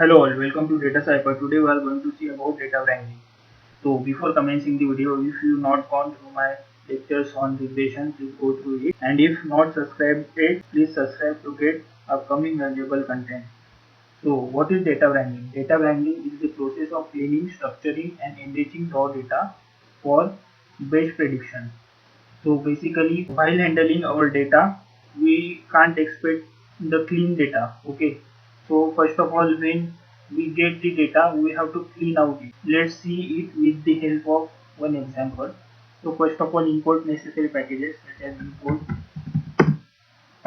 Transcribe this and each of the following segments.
Hello all, welcome to Data Cypher. Today we are going to see about data wrangling. So before commencing the video, if you not gone through my lectures on regression, please go through it. And if not subscribed yet, please subscribe to get upcoming valuable content. So what is data wrangling? Data wrangling is the process of cleaning, structuring and enriching raw data for best prediction. So basically, while handling our data, we can't expect the clean data. Okay. So first of all, when we get the data, we have to clean out it. Let's see it with the help of one example. So first of all, import necessary packages such as import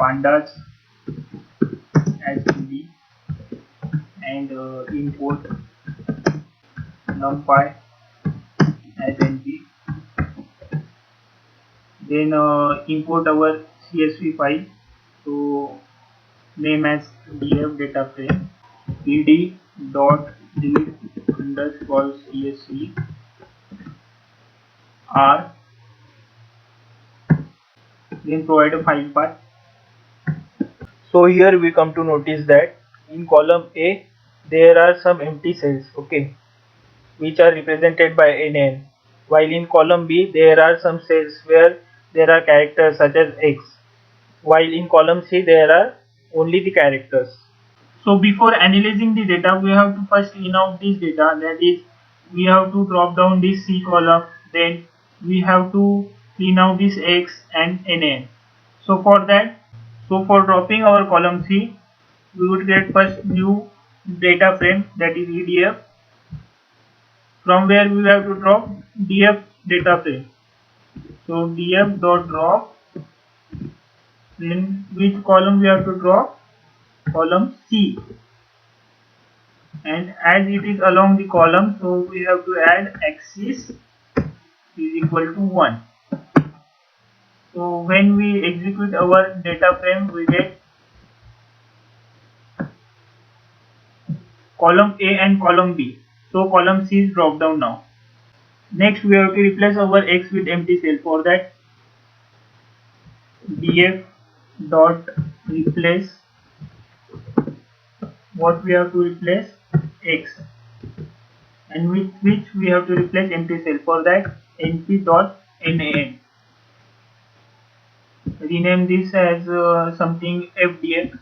pandas as pd and import numpy as np. Then import our csv file. So name as df data frame pd dot read underscore csv r, then provide a file path. So here we come to notice that in column A there are some empty cells, okay, which are represented by NaN, while in column B there are some cells where there are characters such as X, while in column C there are only the characters. So before analyzing the data, we have to first clean out this data. That is, we have to drop down this C column. Then we have to clean out this X and NaN. So for dropping our column C, we would get first new data frame, that is EDF, from where we have to drop DF data frame. So DF dot drop. Then which column we have to drop? Column C. And as it is along the column, so we have to add axis is equal to 1. So when we execute our data frame, we get column A and column B. So column C is dropped down now. Next we have to replace our X with empty cell. For that, df dot replace, what we have to replace? X, and with which we have to replace empty cell. For that, np dot nan, rename this as something fdf.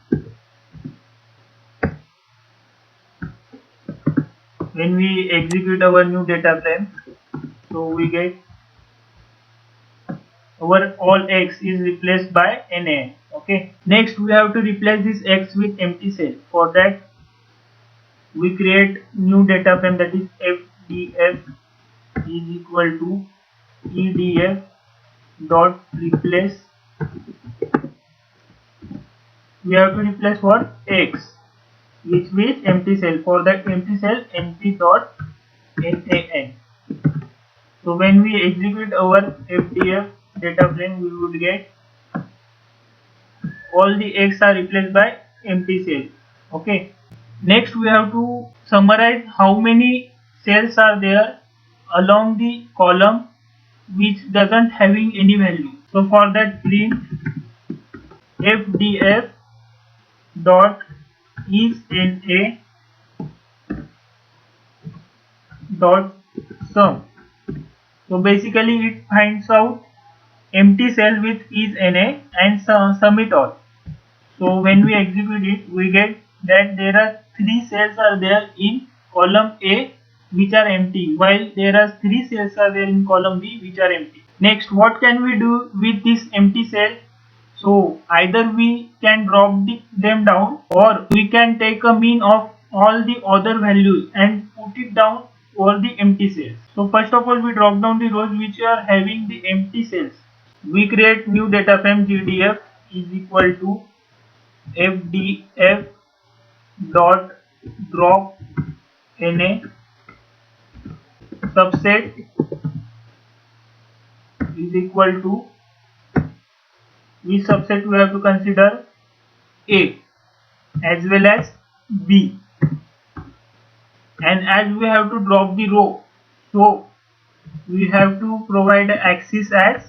When we execute our new data frame, so we get our all X is replaced by nan. Okay. Next we have to replace this X with empty cell. For that, we create new data frame, that is fdf is equal to edf dot replace. We have to replace what? X with empty cell. For that, empty cell np dot nan. So when we execute our fdf data frame, we would get all the X are replaced by empty cell. Okay. Next we have to summarize how many cells are there along the column which doesn't having any value. So for that, print fdf dot is na dot sum. So basically it finds out empty cell with is na and sum it all. So when we execute it, we get that there are 3 cells are there in column A which are empty, while there are 3 cells are there in column B which are empty. Next, what can we do with this empty cell? So either we can drop them down, or we can take a mean of all the other values and put it down over the empty cells. So first of all, we drop down the rows which are having the empty cells. We create new data frame gdf is equal to fdf dot drop na subset is equal to, which subset we have to consider? A as well as B, and as we have to drop the row, so we have to provide axis as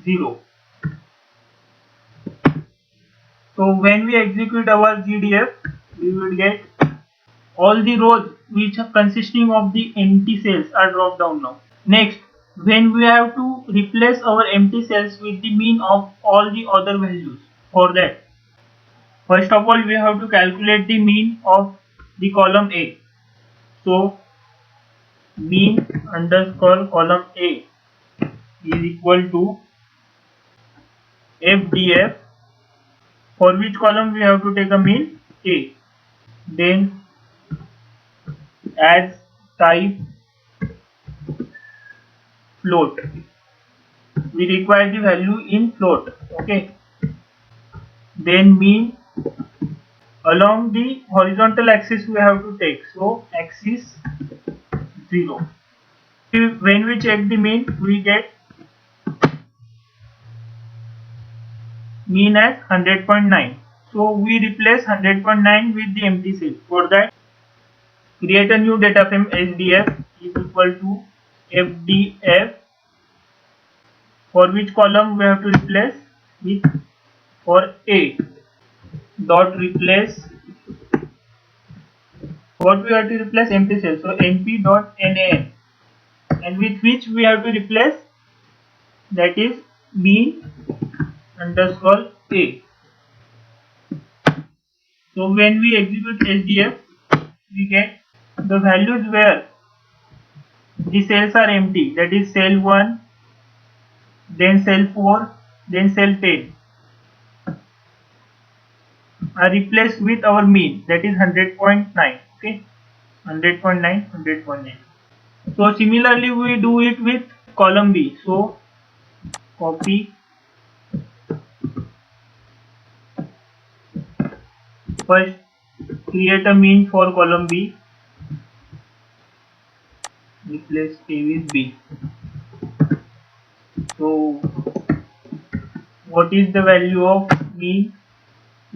0. So when we execute our GDF, we will get all the rows which are consisting of the empty cells are dropped down now. Next, when we have to replace our empty cells with the mean of all the other values, for that, first of all we have to calculate the mean of the column A. So mean underscore column A is equal to FDF, for which column we have to take a mean A. Then as type float, we require the value in float. Okay. Then mean along the horizontal axis we have to take, so axis 0. When we check the mean, we get mean as 100.9. So we replace 100.9 with the empty cell. For that, create a new data frame. SDF is equal to FDF, for which column we have to replace with, for A dot replace, what we have to replace, empty cell, so np dot nan, and with which we have to replace, that is mean underscore A. So when we execute SDF, we get the values where the cells are empty, that is cell 1, then cell 4, then cell 10, are replaced with our mean, that is 100.9. Okay, 100.9, 100.9. So similarly we do it with column B. So copy, first create a mean for column B, replace A with B. So what is the value of mean?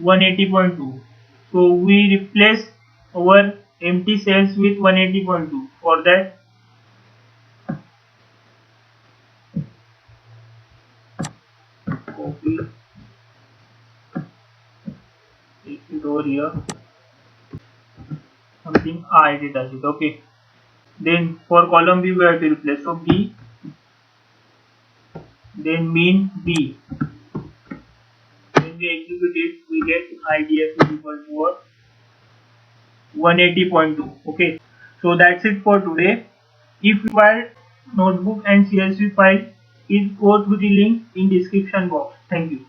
180.2. So we replace our empty cells with 180.2. For that, copy, take it over here, something I did as it. Okay. Then for column B we have to replace, so B, then mean B. When we execute it, we get IDF is equal to what? 180.2. Okay. So that's it for today. If required notebook and CSV file, please go to the link in description box. Thank you.